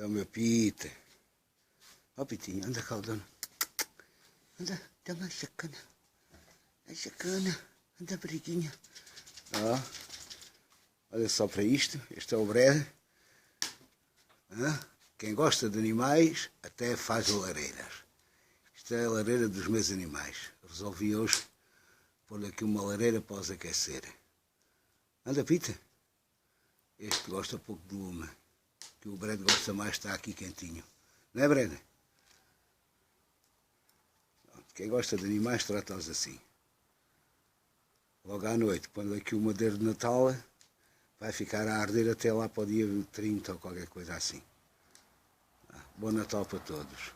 É o meu Pita. Ó, Pitinho, anda cá, dona. Anda, dá uma chacana. É chacana. Anda, briguinha. Ó. Olha só para isto. Este é o Brad. Quem gosta de animais até faz lareiras. Isto é a lareira dos meus animais. Resolvi hoje pôr aqui uma lareira para os aquecer. Anda, Pita. Este gosta pouco de lume. Que o Brad gosta mais, está aqui quentinho. Não é, Brad? Quem gosta de animais trata-os assim. Logo à noite, quando aqui o madeiro de Natal vai ficar a arder até lá para o dia 30 ou qualquer coisa assim. Bom Natal para todos.